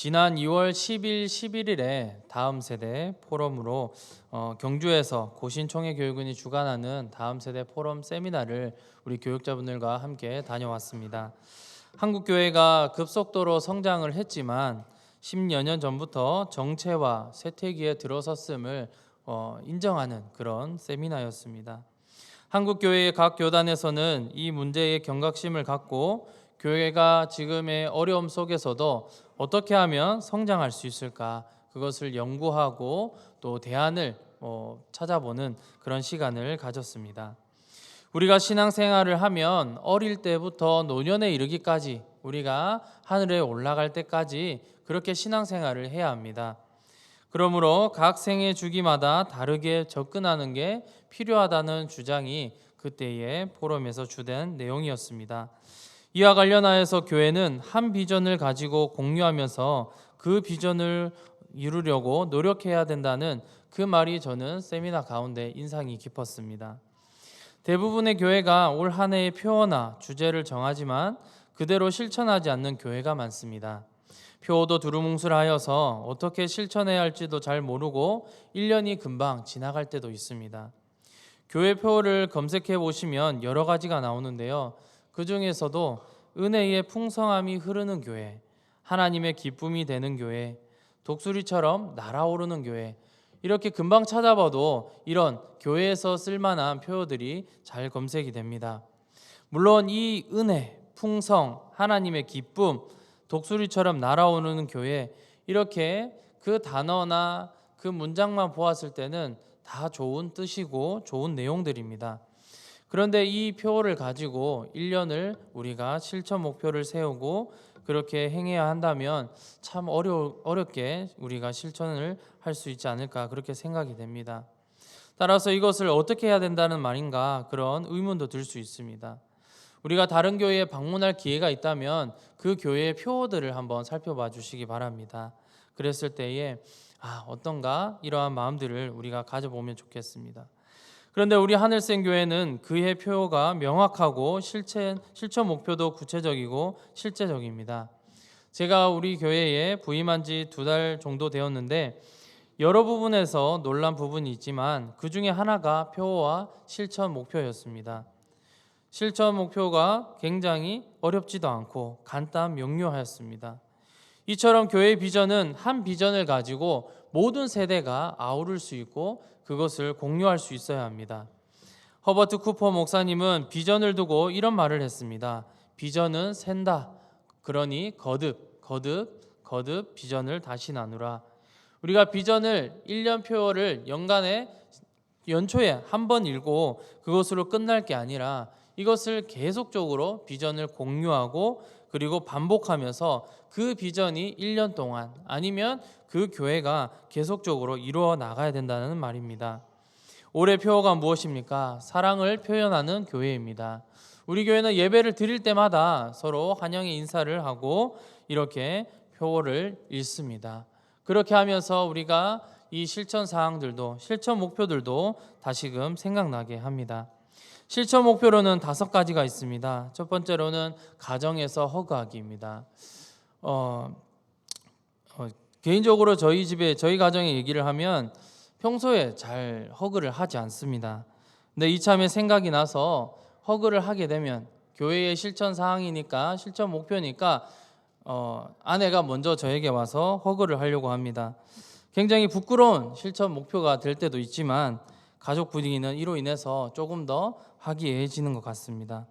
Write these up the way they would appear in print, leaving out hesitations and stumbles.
지난 2월 10일, 11일에 다음 세대 포럼으로 경주에서 고신총회교육원이 주관하는 다음 세대 포럼 세미나를 우리 교육자분들과 함께 다녀왔습니다. 한국 교회가 급속도로 성장을 했지만 10여 년 전부터 정체와 쇠퇴기에 들어섰음을 인정하는 그런 세미나였습니다. 한국 교회의 각 교단에서는 이 문제에 경각심을 갖고 교회가 지금의 어려움 속에서도 어떻게 하면 성장할 수 있을까, 그것을 연구하고 또 대안을 찾아보는 그런 시간을 가졌습니다. 우리가 신앙생활을 하면 어릴 때부터 노년에 이르기까지, 우리가 하늘에 올라갈 때까지 그렇게 신앙생활을 해야 합니다. 그러므로 각 생애 주기마다 다르게 접근하는 게 필요하다는 주장이 그때의 포럼에서 주된 내용이었습니다. 이와 관련하여서 교회는 한 비전을 가지고 공유하면서 그 비전을 이루려고 노력해야 된다는 그 말이 저는 세미나 가운데 인상이 깊었습니다. 대부분의 교회가 올 한 해의 표어나 주제를 정하지만 그대로 실천하지 않는 교회가 많습니다. 표어도 두루뭉술하여서 어떻게 실천해야 할지도 잘 모르고 1년이 금방 지나갈 때도 있습니다. 교회 표어를 검색해 보시면 여러 가지가 나오는데요. 그 중에서도 은혜의 풍성함이 흐르는 교회, 하나님의 기쁨이 되는 교회, 독수리처럼 날아오르는 교회, 이렇게 금방 찾아봐도 이런 교회에서 쓸만한 표어들이 잘 검색이 됩니다. 물론 이 은혜, 풍성, 하나님의 기쁨, 독수리처럼 날아오르는 교회, 이렇게 그 단어나 그 문장만 보았을 때는 다 좋은 뜻이고 좋은 내용들입니다. 그런데 이 표어를 가지고 1년을 우리가 실천 목표를 세우고 그렇게 행해야 한다면 참 어렵게 우리가 실천을 할 수 있지 않을까, 그렇게 생각이 됩니다. 따라서 이것을 어떻게 해야 된다는 말인가, 그런 의문도 들 수 있습니다. 우리가 다른 교회에 방문할 기회가 있다면 그 교회의 표어들을 한번 살펴봐 주시기 바랍니다. 그랬을 때에 어떤가, 이러한 마음들을 우리가 가져보면 좋겠습니다. 그런데 우리 하늘생 교회는 그의 표어가 명확하고 실천 목표도 구체적이고 실제적입니다. 제가 우리 교회에 부임한 지 2달 정도 되었는데 여러 부분에서 놀란 부분이 있지만 그 중에 하나가 표어와 실천 목표였습니다. 실천 목표가 굉장히 어렵지도 않고 간단 명료하였습니다. 이처럼 교회의 비전은 한 비전을 가지고 모든 세대가 아우를 수 있고 그것을 공유할 수 있어야 합니다. 허버트 쿠퍼 목사님은 비전을 두고 이런 말을 했습니다. 비전은 샌다. 그러니 거듭 비전을 다시 나누라. 우리가 비전을 1년 표어를 연초에 한 번 읽고 그것으로 끝날 게 아니라 이것을 계속적으로 비전을 공유하고 그리고 반복하면서 그 비전이 1년 동안 아니면 그 교회가 계속적으로 이루어 나가야 된다는 말입니다. 올해 표어가 무엇입니까? 사랑을 표현하는 교회입니다. 우리 교회는 예배를 드릴 때마다 서로 환영의 인사를 하고 이렇게 표어를 읽습니다. 그렇게 하면서 우리가 이 실천 사항들도, 실천 목표들도 다시금 생각나게 합니다. 실천 목표로는 5가지가 있습니다. 첫 번째로는 가정에서 허그하기입니다. 개인적으로 저희 가정의 얘기를 하면 평소에 잘 허그를 하지 않습니다. 근데 이참에 생각이 나서 허그를 하게 되면 교회의 실천 사항이니까, 실천 목표니까 아내가 먼저 저에게 와서 허그를 하려고 합니다. 굉장히 부끄러운 실천 목표가 될 때도 있지만 가족 분위기는 이로 인해서 조금 더 화기애애해지는 것 같습니다.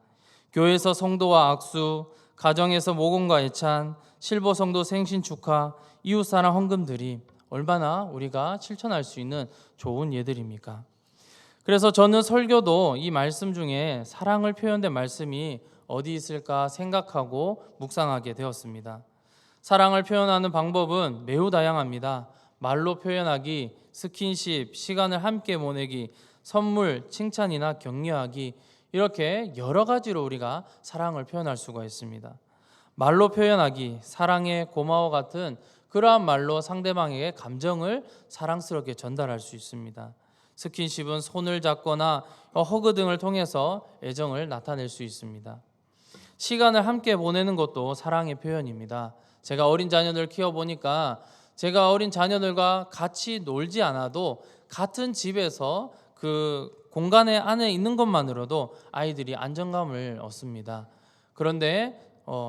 교회에서 성도와 악수, 가정에서 모금과 애찬, 실버 성도 생신 축하, 이웃사랑 헌금들이 얼마나 우리가 실천할 수 있는 좋은 예들입니까? 그래서 저는 설교도 이 말씀 중에 사랑을 표현된 말씀이 어디 있을까 생각하고 묵상하게 되었습니다. 사랑을 표현하는 방법은 매우 다양합니다. 말로 표현하기, 스킨십, 시간을 함께 보내기, 선물, 칭찬이나 격려하기, 이렇게 여러 가지로 우리가 사랑을 표현할 수가 있습니다. 말로 표현하기, 사랑해, 고마워 같은 그러한 말로 상대방에게 감정을 사랑스럽게 전달할 수 있습니다. 스킨십은 손을 잡거나 허그 등을 통해서 애정을 나타낼 수 있습니다. 시간을 함께 보내는 것도 사랑의 표현입니다. 제가 어린 자녀들 키워보니까 제가 어린 자녀들과 같이 놀지 않아도 같은 집에서 그 공간에 안에 있는 것만으로도 아이들이 안정감을 얻습니다. 그런데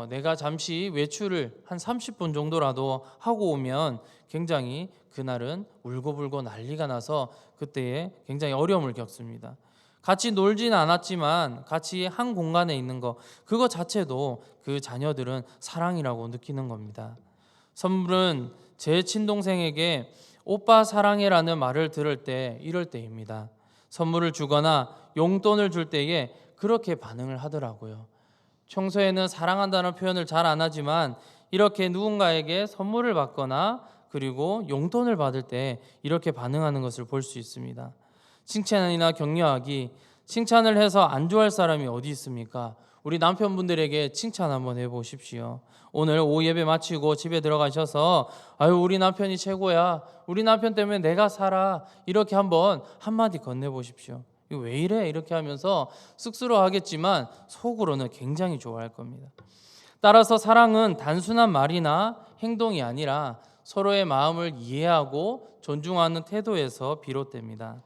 내가 잠시 외출을 한 30분 정도라도 하고 오면 굉장히 그날은 울고불고 난리가 나서 그때에 굉장히 어려움을 겪습니다. 같이 놀지는 않았지만 같이 한 공간에 있는 것, 그거 자체도 그 자녀들은 사랑이라고 느끼는 겁니다. 선물은 제 친동생에게 오빠 사랑해라는 말을 들을 때 이럴 때입니다. 선물을 주거나 용돈을 줄 때에 그렇게 반응을 하더라고요. 평소에는 사랑한다는 표현을 잘 안 하지만 이렇게 누군가에게 선물을 받거나 그리고 용돈을 받을 때 이렇게 반응하는 것을 볼 수 있습니다. 칭찬이나 격려하기, 칭찬을 해서 안 좋아할 사람이 어디 있습니까? 우리 남편분들에게 칭찬 한번 해보십시오. 오늘 오후 예배 마치고 집에 들어가셔서 아유 우리 남편이 최고야, 우리 남편 때문에 내가 살아, 이렇게 한마디 건네보십시오. 이거 왜 이래? 이렇게 하면서 쑥스러워하겠지만 속으로는 굉장히 좋아할 겁니다. 따라서 사랑은 단순한 말이나 행동이 아니라 서로의 마음을 이해하고 존중하는 태도에서 비롯됩니다.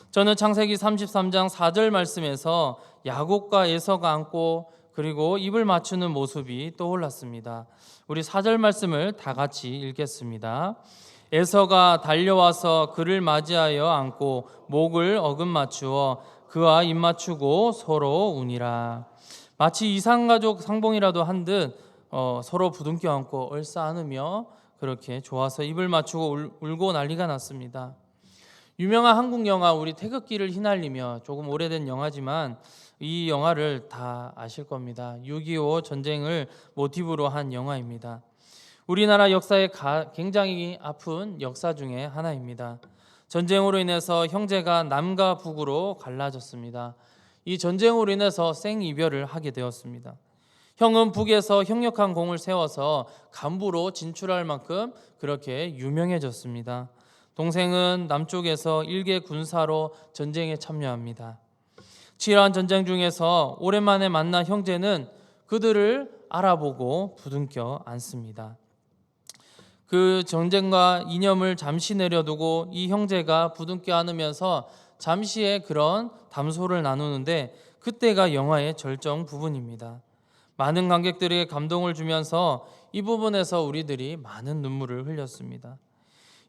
저는 창세기 33장 4절 말씀에서 야곱과 에서가 안고 그리고 입을 맞추는 모습이 떠올랐습니다. 우리 4절 말씀을 다 같이 읽겠습니다. 에서가 달려와서 그를 맞이하여 안고 목을 어금 맞추어 그와 입 맞추고 서로 우니라. 마치 이산가족 상봉이라도 한 듯 서로 부둥켜 안고 얼싸안으며 그렇게 좋아서 입을 맞추고 울고 난리가 났습니다. 유명한 한국 영화 우리 태극기를 휘날리며, 조금 오래된 영화지만 이 영화를 다 아실 겁니다. 6.25 전쟁을 모티브로 한 영화입니다. 우리나라 역사에 굉장히 아픈 역사 중에 하나입니다. 전쟁으로 인해서 형제가 남과 북으로 갈라졌습니다. 이 전쟁으로 인해서 생이별을 하게 되었습니다. 형은 북에서 형력한 공을 세워서 간부로 진출할 만큼 그렇게 유명해졌습니다. 동생은 남쪽에서 일개 군사로 전쟁에 참여합니다. 치열한 전쟁 중에서 오랜만에 만난 형제는 그들을 알아보고 부둥켜 안습니다. 그 전쟁과 이념을 잠시 내려두고 이 형제가 부둥켜 안으면서 잠시의 그런 담소를 나누는데 그때가 영화의 절정 부분입니다. 많은 관객들에게 감동을 주면서 이 부분에서 우리들이 많은 눈물을 흘렸습니다.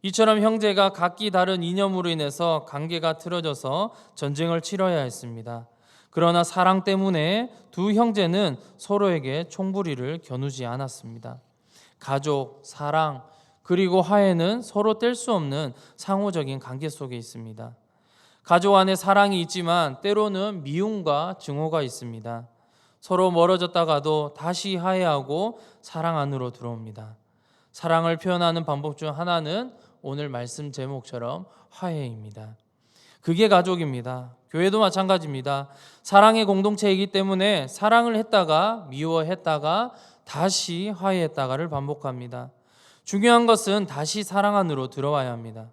이처럼 형제가 각기 다른 이념으로 인해서 관계가 틀어져서 전쟁을 치러야 했습니다. 그러나 사랑 때문에 두 형제는 서로에게 총부리를 겨누지 않았습니다. 가족, 사랑, 그리고 화해는 서로 뗄 수 없는 상호적인 관계 속에 있습니다. 가족 안에 사랑이 있지만 때로는 미움과 증오가 있습니다. 서로 멀어졌다가도 다시 화해하고 사랑 안으로 들어옵니다. 사랑을 표현하는 방법 중 하나는 오늘 말씀 제목처럼 화해입니다. 그게 가족입니다. 교회도 마찬가지입니다. 사랑의 공동체이기 때문에 사랑을 했다가 미워했다가 다시 화해했다가를 반복합니다. 중요한 것은 다시 사랑 안으로 들어와야 합니다.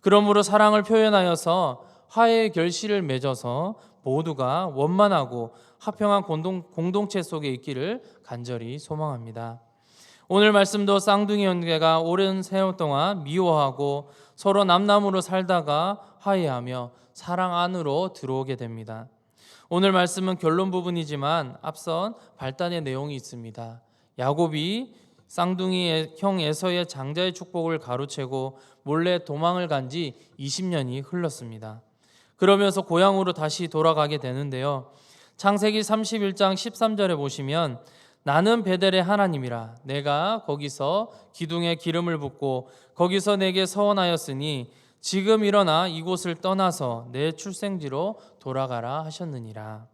그러므로 사랑을 표현하여서 화해의 결실을 맺어서 모두가 원만하고 화평한 공동체 속에 있기를 간절히 소망합니다. 오늘 말씀도 쌍둥이 형제가 오랜 세월 동안 미워하고 서로 남남으로 살다가 화해하며 사랑 안으로 들어오게 됩니다. 오늘 말씀은 결론 부분이지만 앞선 발단의 내용이 있습니다. 야곱이 쌍둥이 형 에서의 장자의 축복을 가로채고 몰래 도망을 간 지 20년이 흘렀습니다. 그러면서 고향으로 다시 돌아가게 되는데요. 창세기 31장 13절에 보시면 나는 베델의 하나님이라 내가 거기서 기둥에 기름을 붓고 거기서 내게 서원하였으니 지금 일어나 이곳을 떠나서 내 출생지로 돌아가라 하셨느니라.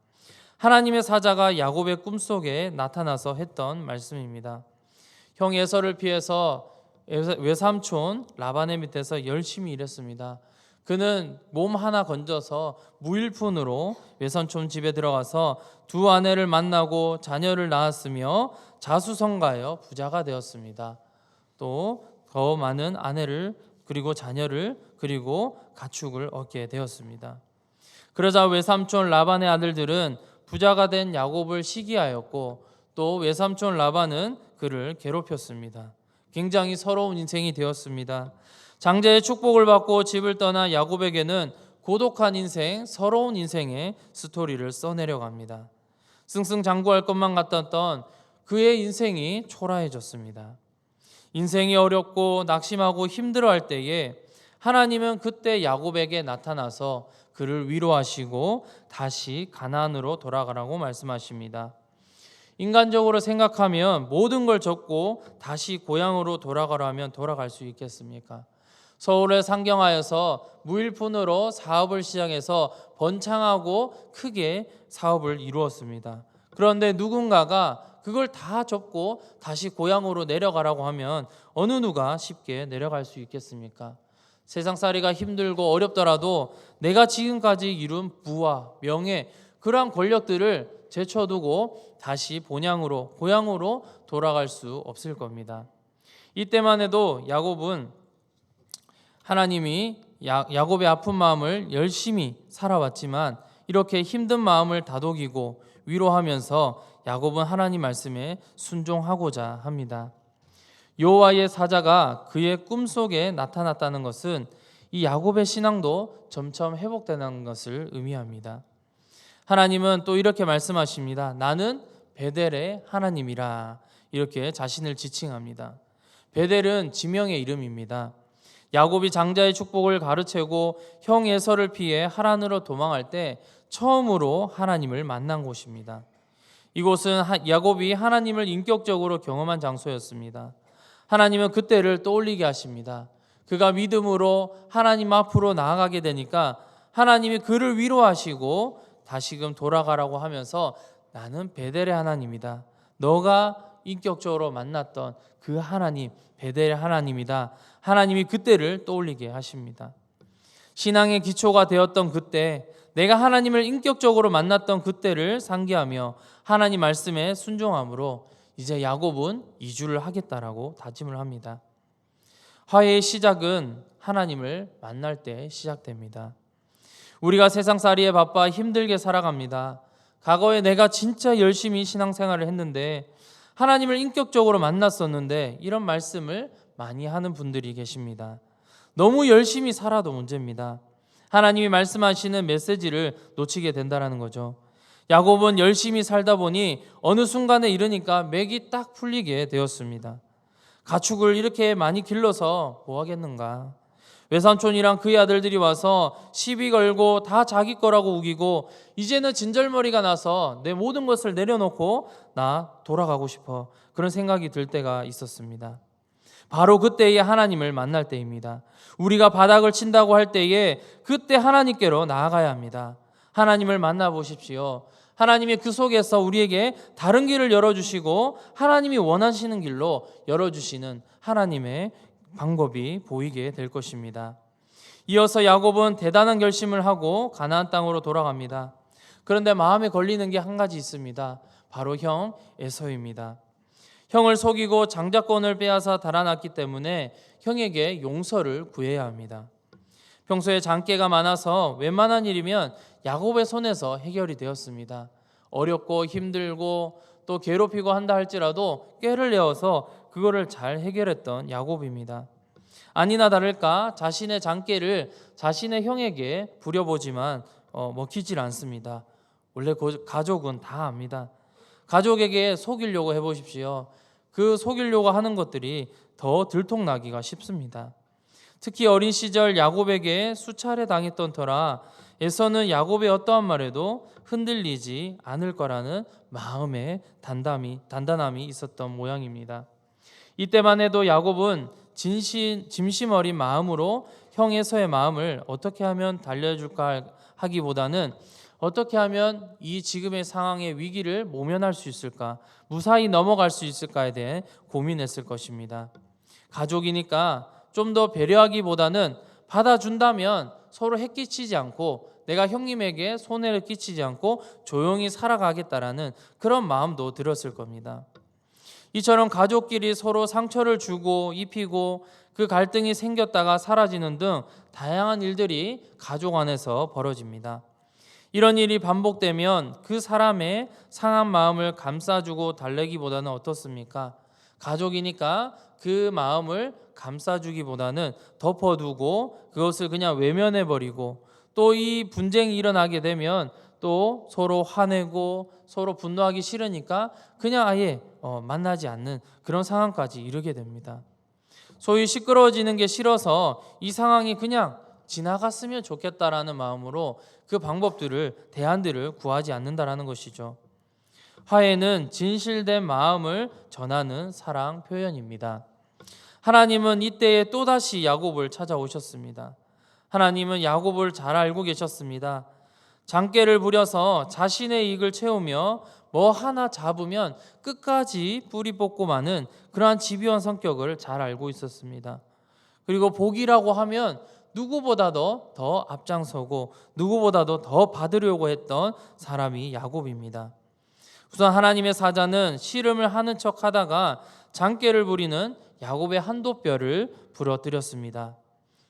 하나님의 사자가 야곱의 꿈속에 나타나서 했던 말씀입니다. 형 에서를 피해서 외삼촌 라반의 밑에서 열심히 일했습니다. 그는 몸 하나 건져서 무일푼으로 외삼촌 집에 들어가서 두 아내를 만나고 자녀를 낳았으며 자수성가하여 부자가 되었습니다. 또 더 많은 아내를 그리고 자녀를 그리고 가축을 얻게 되었습니다. 그러자 외삼촌 라반의 아들들은 부자가 된 야곱을 시기하였고 또 외삼촌 라반은 그를 괴롭혔습니다. 굉장히 서러운 인생이 되었습니다. 장자의 축복을 받고 집을 떠난 야곱에게는 고독한 인생, 서러운 인생의 스토리를 써내려갑니다. 승승장구할 것만 같았던 그의 인생이 초라해졌습니다. 인생이 어렵고 낙심하고 힘들어할 때에 하나님은 그때 야곱에게 나타나서 그를 위로하시고 다시 가나안으로 돌아가라고 말씀하십니다. 인간적으로 생각하면 모든 걸 접고 다시 고향으로 돌아가라 하면 돌아갈 수 있겠습니까? 서울에 상경하여서 무일푼으로 사업을 시작해서 번창하고 크게 사업을 이루었습니다. 그런데 누군가가 그걸 다 접고 다시 고향으로 내려가라고 하면 어느 누가 쉽게 내려갈 수 있겠습니까? 세상살이가 힘들고 어렵더라도 내가 지금까지 이룬 부와 명예, 그러한 권력들을 제쳐두고 다시 본향으로, 고향으로 돌아갈 수 없을 겁니다. 이때만 해도 야곱은 하나님이 야곱의 아픈 마음을 열심히 살아왔지만 이렇게 힘든 마음을 다독이고 위로하면서 야곱은 하나님 말씀에 순종하고자 합니다. 여호와의 사자가 그의 꿈속에 나타났다는 것은 이 야곱의 신앙도 점점 회복되는 것을 의미합니다. 하나님은 또 이렇게 말씀하십니다. 나는 베델의 하나님이라. 이렇게 자신을 지칭합니다. 베델은 지명의 이름입니다. 야곱이 장자의 축복을 가르치고 형 에서를 피해 하란으로 도망할 때 처음으로 하나님을 만난 곳입니다. 이곳은 야곱이 하나님을 인격적으로 경험한 장소였습니다. 하나님은 그때를 떠올리게 하십니다. 그가 믿음으로 하나님 앞으로 나아가게 되니까 하나님이 그를 위로하시고 다시금 돌아가라고 하면서 나는 베델의 하나님이다. 너가 인격적으로 만났던 그 하나님, 베델의 하나님이다. 하나님이 그때를 떠올리게 하십니다. 신앙의 기초가 되었던 그때, 내가 하나님을 인격적으로 만났던 그때를 상기하며 하나님 말씀에 순종함으로 이제 야곱은 이주를 하겠다라고 다짐을 합니다. 화해의 시작은 하나님을 만날 때 시작됩니다. 우리가 세상살이에 바빠 힘들게 살아갑니다. 과거에 내가 진짜 열심히 신앙생활을 했는데 하나님을 인격적으로 만났었는데 이런 말씀을 많이 하는 분들이 계십니다. 너무 열심히 살아도 문제입니다. 하나님이 말씀하시는 메시지를 놓치게 된다는 거죠. 야곱은 열심히 살다 보니 어느 순간에 이르니까 맥이 딱 풀리게 되었습니다. 가축을 이렇게 많이 길러서 뭐 하겠는가? 외삼촌이랑 그의 아들들이 와서 시비 걸고 다 자기 거라고 우기고 이제는 진절머리가 나서 내 모든 것을 내려놓고 나 돌아가고 싶어. 그런 생각이 들 때가 있었습니다. 바로 그때에 하나님을 만날 때입니다. 우리가 바닥을 친다고 할 때에 그때 하나님께로 나아가야 합니다. 하나님을 만나보십시오. 하나님이 그 속에서 우리에게 다른 길을 열어주시고 하나님이 원하시는 길로 열어주시는 하나님의 방법이 보이게 될 것입니다. 이어서 야곱은 대단한 결심을 하고 가나안 땅으로 돌아갑니다. 그런데 마음에 걸리는 게 한 가지 있습니다. 바로 형 에서입니다. 형을 속이고 장자권을 빼앗아 달아났기 때문에 형에게 용서를 구해야 합니다. 평소에 장깨가 많아서 웬만한 일이면 야곱의 손에서 해결이 되었습니다. 어렵고 힘들고 또 괴롭히고 한다 할지라도 꾀를 내어서 그거를 잘 해결했던 야곱입니다. 아니나 다를까 자신의 장깨를 자신의 형에게 부려보지만 먹히질 않습니다. 원래 가족은 다 압니다. 가족에게 속이려고 해보십시오. 그 속이려고 하는 것들이 더 들통나기가 쉽습니다. 특히 어린 시절 야곱에게 수차례 당했던 터라 에서는 야곱의 어떠한 말에도 흔들리지 않을 거라는 마음의 단단함이 있었던 모양입니다. 이때만 해도 야곱은 진심 어린 마음으로 형 에서의 마음을 어떻게 하면 달래줄까 하기보다는 어떻게 하면 이 지금의 상황의 위기를 모면할 수 있을까, 무사히 넘어갈 수 있을까에 대해 고민했을 것입니다. 가족이니까 좀 더 배려하기보다는 받아준다면 서로 해끼치지 않고 내가 형님에게 손해를 끼치지 않고 조용히 살아가겠다라는 그런 마음도 들었을 겁니다. 이처럼 가족끼리 서로 상처를 주고 입히고 그 갈등이 생겼다가 사라지는 등 다양한 일들이 가족 안에서 벌어집니다. 이런 일이 반복되면 그 사람의 상한 마음을 감싸주고 달래기보다는 어떻습니까? 가족이니까 그 마음을 감싸주기보다는 덮어두고 그것을 그냥 외면해버리고, 또 이 분쟁이 일어나게 되면 또 서로 화내고 서로 분노하기 싫으니까 그냥 아예 만나지 않는 그런 상황까지 이르게 됩니다. 소위 시끄러워지는 게 싫어서 이 상황이 그냥 지나갔으면 좋겠다라는 마음으로 그 방법들을, 대안들을 구하지 않는다라는 것이죠. 화해는 진실된 마음을 전하는 사랑 표현입니다. 하나님은 이때에 또다시 야곱을 찾아오셨습니다. 하나님은 야곱을 잘 알고 계셨습니다. 장깨를 부려서 자신의 이익을 채우며 뭐 하나 잡으면 끝까지 뿌리 뽑고 마는 그러한 집요한 성격을 잘 알고 있었습니다. 그리고 복이라고 하면 누구보다도 더 앞장서고 누구보다도 더 받으려고 했던 사람이 야곱입니다. 우선 하나님의 사자는 씨름을 하는 척 하다가 장깨를 부리는 야곱의 한도 뼈를 부러뜨렸습니다.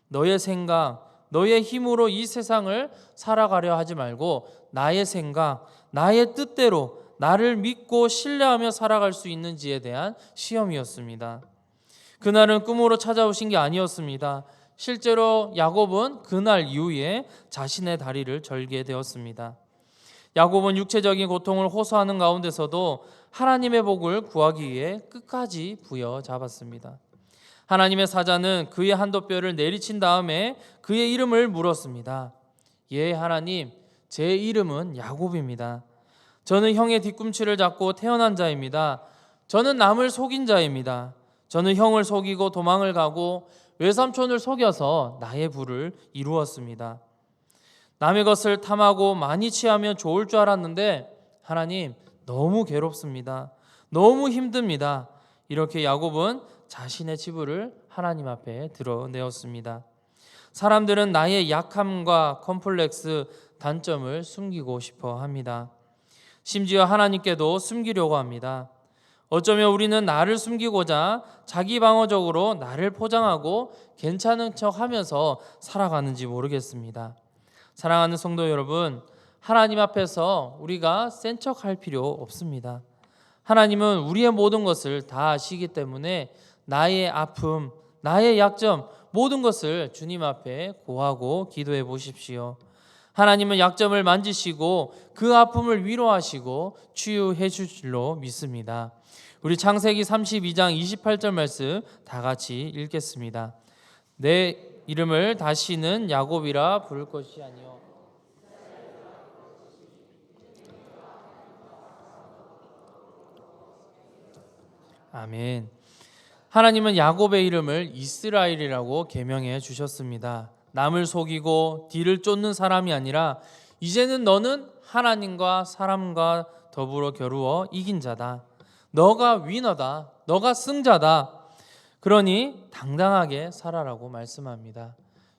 너의 생각, 너의 힘으로 이 세상을 살아가려 하지 말고 나의 생각, 나의 뜻대로 나를 믿고 신뢰하며 살아갈 수 있는지에 대한 시험이었습니다. 그날은 꿈으로 찾아오신 게 아니었습니다. 실제로 야곱은 그날 이후에 자신의 다리를 절게 되었습니다. 야곱은 육체적인 고통을 호소하는 가운데서도 하나님의 복을 구하기 위해 끝까지 부여잡았습니다. 하나님의 사자는 그의 한도뼈를 내리친 다음에 그의 이름을 물었습니다. 예, 하나님, 제 이름은 야곱입니다. 저는 형의 뒤꿈치를 잡고 태어난 자입니다. 저는 남을 속인 자입니다. 저는 형을 속이고 도망을 가고 외삼촌을 속여서 나의 부를 이루었습니다. 남의 것을 탐하고 많이 취하면 좋을 줄 알았는데 하나님, 너무 괴롭습니다. 너무 힘듭니다. 이렇게 야곱은 자신의 치부를 하나님 앞에 드러내었습니다. 사람들은 나의 약함과 컴플렉스, 단점을 숨기고 싶어 합니다. 심지어 하나님께도 숨기려고 합니다. 어쩌면 우리는 나를 숨기고자 자기 방어적으로 나를 포장하고 괜찮은 척 하면서 살아가는지 모르겠습니다. 사랑하는 성도 여러분, 하나님 앞에서 우리가 센 척 할 필요 없습니다. 하나님은 우리의 모든 것을 다 아시기 때문에 나의 아픔, 나의 약점, 모든 것을 주님 앞에 고하고 기도해 보십시오. 하나님은 약점을 만지시고 그 아픔을 위로하시고 치유해 주실 줄로 믿습니다. 우리 창세기 32장 28절 말씀 다 같이 읽겠습니다. 내 이름을 다시는 야곱이라 부를 것이 아니요 아멘. 하나님은 야곱의 이름을 이스라엘이라고 계명해 주셨습니다. 남을 속이고 뒤를 쫓는 사람이 아니라 이제는 너는 하나님과 사람과 더불어 겨루어 이긴 자다. 너가 위너다. 너가 승자다. 그러니 당당하게 살아라고 말씀합니다.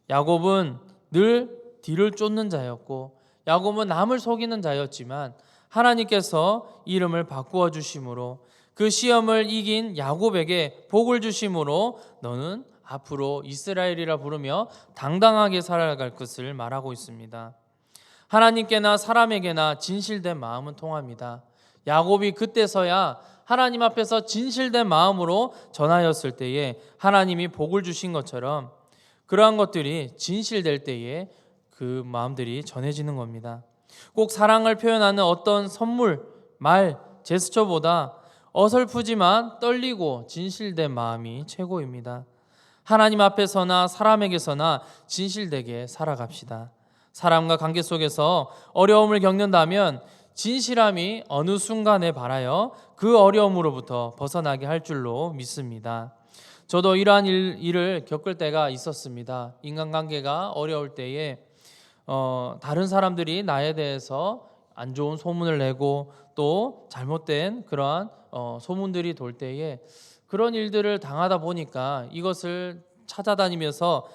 야곱은 늘 뒤를 쫓는 자였고 야곱은 남을 속이는 자였지만 하나님께서 이름을 바꾸어 주심으로 그 시험을 이긴 야곱에게 복을 주심으로 너는 앞으로 이스라엘이라 부르며 당당하게 살아갈 것을 말하고 있습니다. 하나님께나 사람에게나 진실된 마음은 통합니다. 야곱이 그때서야 하나님 앞에서 진실된 마음으로 전하였을 때에 하나님이 복을 주신 것처럼 그러한 것들이 진실될 때에 그 마음들이 전해지는 겁니다. 꼭 사랑을 표현하는 어떤 선물, 말, 제스처보다 어설프지만 떨리고 진실된 마음이 최고입니다. 하나님 앞에서나 사람에게서나 진실되게 살아갑시다. 사람과 관계 속에서 어려움을 겪는다면 진실함이 어느 순간에 발하여 그 어려움으로부터 벗어나게 할 줄로 믿습니다. 저도 이러한 일을 겪을 때가 있었습니다. 인간관계가 어려울 때에 다른 사람들이 나에 대해서 안 좋은 소문을 내고 또 잘못된 그러한 소문들이 돌 때에 그런 일들을 당하다 보니까 이것을 찾아다니면서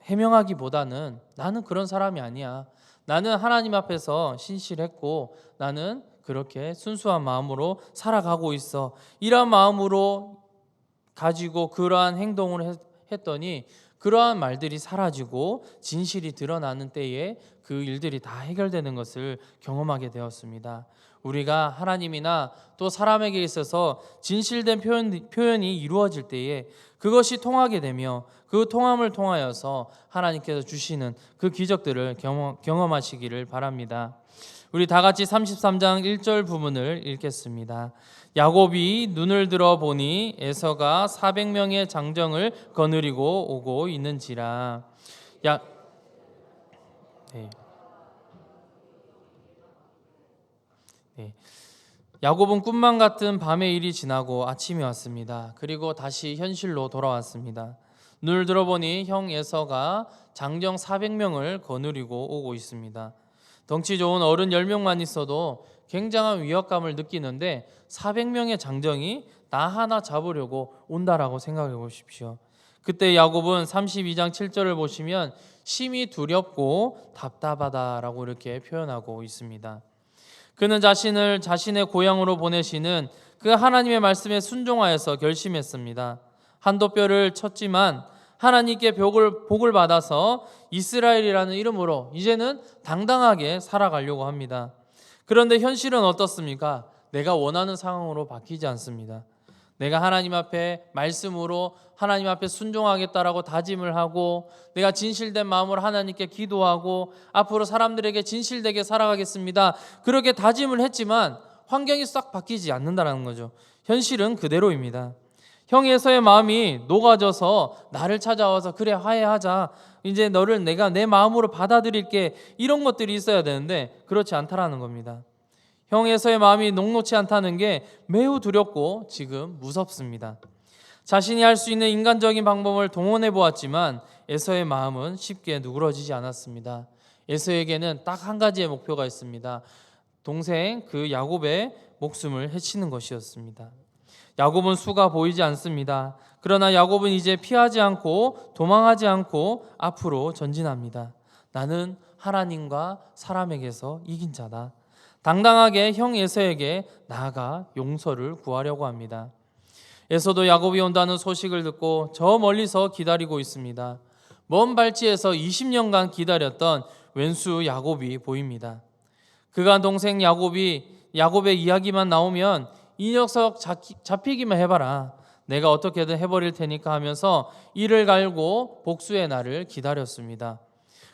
해명하기보다는 나는 그런 사람이 아니야. 나는 하나님 앞에서 신실했고 나는 그렇게 순수한 마음으로 살아가고 있어. 이런 마음으로 가지고 그러한 행동을 했더니 그러한 말들이 사라지고 진실이 드러나는 때에 그 일들이 다 해결되는 것을 경험하게 되었습니다. 우리가 하나님이나 또 사람에게 있어서 진실된 표현이 이루어질 때에 그것이 통하게 되며 그 통함을 통하여서 하나님께서 주시는 그 기적들을 경험하시기를 바랍니다. 우리 다 같이 33장 1절 부분을 읽겠습니다. 야곱이 눈을 들어 보니 에서가 400명의 장정을 거느리고 오고 있는지라. 네. 네. 야곱은 꿈만 같은 밤의 일이 지나고 아침이 왔습니다. 그리고 다시 현실로 돌아왔습니다. 눈을 들어보니 형 에서가 장정 400명을 거느리고 오고 있습니다. 덩치 좋은 어른 10명만 있어도 굉장한 위협감을 느끼는데 400명의 장정이 나 하나 잡으려고 온다라고 생각해 보십시오. 그때 야곱은 32장 7절을 보시면 심히 두렵고 답답하다라고 이렇게 표현하고 있습니다. 그는 자신의 고향으로 보내시는 그 하나님의 말씀에 순종하여서 결심했습니다. 한돛뼈를 쳤지만 하나님께 복을 받아서 이스라엘이라는 이름으로 이제는 당당하게 살아가려고 합니다. 그런데 현실은 어떻습니까? 내가 원하는 상황으로 바뀌지 않습니다. 내가 하나님 앞에 말씀으로 하나님 앞에 순종하겠다라고 다짐을 하고 내가 진실된 마음으로 하나님께 기도하고 앞으로 사람들에게 진실되게 살아가겠습니다. 그렇게 다짐을 했지만 환경이 싹 바뀌지 않는다는 거죠. 현실은 그대로입니다. 형 에서의 마음이 녹아져서 나를 찾아와서 그래 화해하자, 이제 너를 내가 내 마음으로 받아들일게, 이런 것들이 있어야 되는데 그렇지 않다라는 겁니다. 형 에서의 마음이 녹록지 않다는 게 매우 두렵고 지금 무섭습니다. 자신이 할 수 있는 인간적인 방법을 동원해 보았지만 에서의 마음은 쉽게 누그러지지 않았습니다. 에서에게는 딱 한 가지의 목표가 있습니다. 동생 그 야곱의 목숨을 해치는 것이었습니다. 야곱은 수가 보이지 않습니다. 그러나 야곱은 이제 피하지 않고 도망하지 않고 앞으로 전진합니다. 나는 하나님과 사람에게서 이긴 자다. 당당하게 형 에서에게 나아가 용서를 구하려고 합니다. 에서도 야곱이 온다는 소식을 듣고 저 멀리서 기다리고 있습니다. 먼 발치에서 20년간 기다렸던 왼수 야곱이 보입니다. 그간 동생 야곱의 이야기만 나오면 이 녀석 잡히기만 해봐라, 내가 어떻게든 해버릴 테니까 하면서 이를 갈고 복수의 날을 기다렸습니다.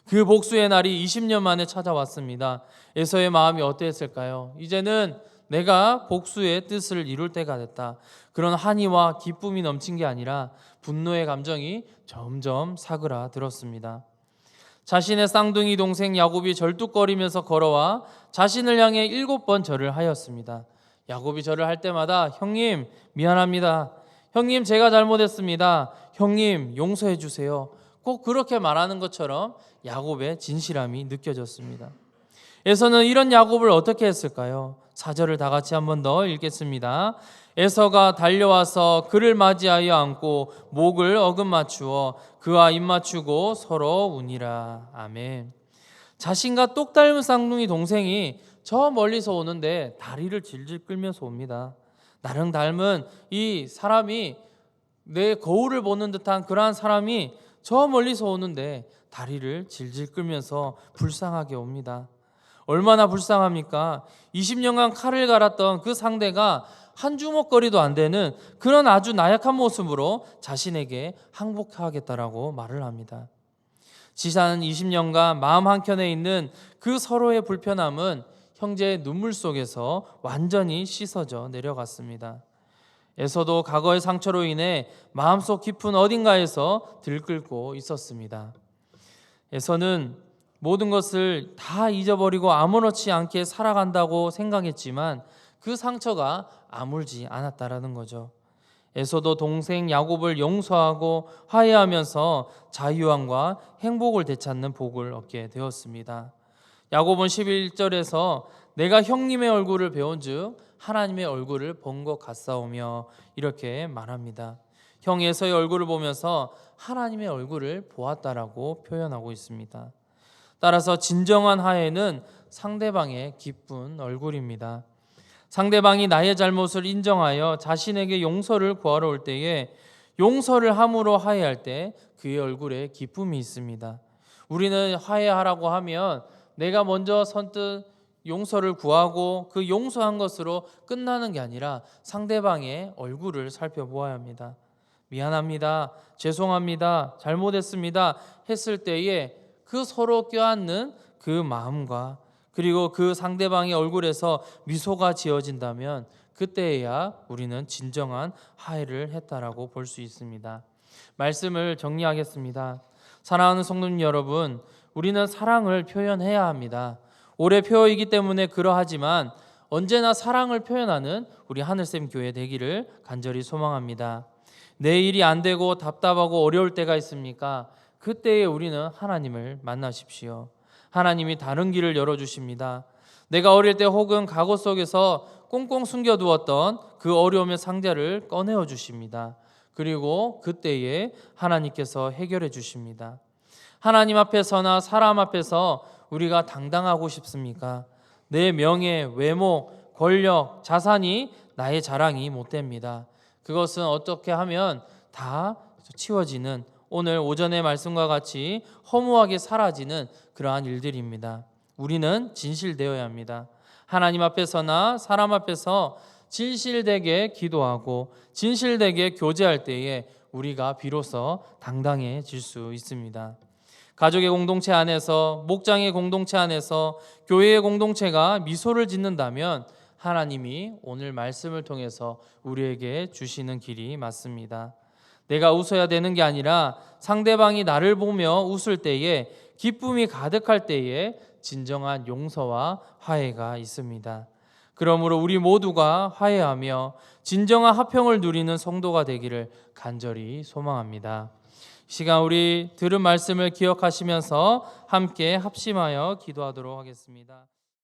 그 복수의 날이 20년 만에 찾아왔습니다. 에서의 마음이 어땠을까요? 이제는 내가 복수의 뜻을 이룰 때가 됐다. 그런 한이와 기쁨이 넘친 게 아니라 분노의 감정이 점점 사그라들었습니다. 자신의 쌍둥이 동생 야곱이 절뚝거리면서 걸어와 자신을 향해 7번 절을 하였습니다. 야곱이 절을 할 때마다 형님 미안합니다, 형님 제가 잘못했습니다, 형님 용서해 주세요, 꼭 그렇게 말하는 것처럼 야곱의 진실함이 느껴졌습니다. 에서는 이런 야곱을 어떻게 했을까요? 4절을 다 같이 한 번 더 읽겠습니다. 에서가 달려와서 그를 맞이하여 안고 목을 어금 맞추어 그와 입 맞추고 서로 우니라. 아멘. 자신과 똑 닮은 쌍둥이 동생이 저 멀리서 오는데 다리를 질질 끌면서 옵니다. 나랑 닮은 이 사람이, 내 거울을 보는 듯한 그러한 사람이 저 멀리서 오는데 다리를 질질 끌면서 불쌍하게 옵니다. 얼마나 불쌍합니까? 20년간 칼을 갈았던 그 상대가 한 주먹거리도 안 되는 그런 아주 나약한 모습으로 자신에게 항복하겠다라고 말을 합니다. 지난 20년간 마음 한켠에 있는 그 서로의 불편함은 형제의 눈물 속에서 완전히 씻어져 내려갔습니다. 에서도 과거의 상처로 인해 마음속 깊은 어딘가에서 들끓고 있었습니다. 에서는 모든 것을 다 잊어버리고 아무렇지 않게 살아간다고 생각했지만 그 상처가 아물지 않았다라는 거죠. 에서도 동생 야곱을 용서하고 화해하면서 자유함과 행복을 되찾는 복을 얻게 되었습니다. 야곱은 11절에서 내가 형님의 얼굴을 배운즉 하나님의 얼굴을 본 것 같사오며 이렇게 말합니다. 형 에서의 얼굴을 보면서 하나님의 얼굴을 보았다라고 표현하고 있습니다. 따라서 진정한 화해는 상대방의 기쁜 얼굴입니다. 상대방이 나의 잘못을 인정하여 자신에게 용서를 구하러 올 때에 용서를 함으로 화해할 때 그의 얼굴에 기쁨이 있습니다. 우리는 화해하라고 하면 내가 먼저 선뜻 용서를 구하고 그 용서한 것으로 끝나는 게 아니라 상대방의 얼굴을 살펴보아야 합니다. 미안합니다. 죄송합니다. 잘못했습니다. 했을 때에 그 서로 껴안는 그 마음과 그리고 그 상대방의 얼굴에서 미소가 지어진다면 그때야 우리는 진정한 화해를 했다라고 볼 수 있습니다. 말씀을 정리하겠습니다. 사랑하는 성도님 여러분, 우리는 사랑을 표현해야 합니다. 올해 표이기 때문에 그러하지만 언제나 사랑을 표현하는 우리 하늘샘 교회 되기를 간절히 소망합니다. 내 일이 안 되고 답답하고 어려울 때가 있습니까? 그때에 우리는 하나님을 만나십시오. 하나님이 다른 길을 열어주십니다. 내가 어릴 때 혹은 과거 속에서 꽁꽁 숨겨두었던 그 어려움의 상자를 꺼내어 주십니다. 그리고 그때에 하나님께서 해결해 주십니다. 하나님 앞에서나 사람 앞에서 우리가 당당하고 싶습니까? 내 명예, 외모, 권력, 자산이 나의 자랑이 못 됩니다. 그것은 어떻게 하면 다 치워지는, 오늘 오전의 말씀과 같이 허무하게 사라지는 그러한 일들입니다. 우리는 진실되어야 합니다. 하나님 앞에서나 사람 앞에서 진실되게 기도하고 진실되게 교제할 때에 우리가 비로소 당당해질 수 있습니다. 가족의 공동체 안에서, 목장의 공동체 안에서, 교회의 공동체가 미소를 짓는다면 하나님이 오늘 말씀을 통해서 우리에게 주시는 길이 맞습니다. 내가 웃어야 되는 게 아니라 상대방이 나를 보며 웃을 때에, 기쁨이 가득할 때에 진정한 용서와 화해가 있습니다. 그러므로 우리 모두가 화해하며 진정한 화평을 누리는 성도가 되기를 간절히 소망합니다. 시간 우리 들은 말씀을 기억하시면서 함께 합심하여 기도하도록 하겠습니다.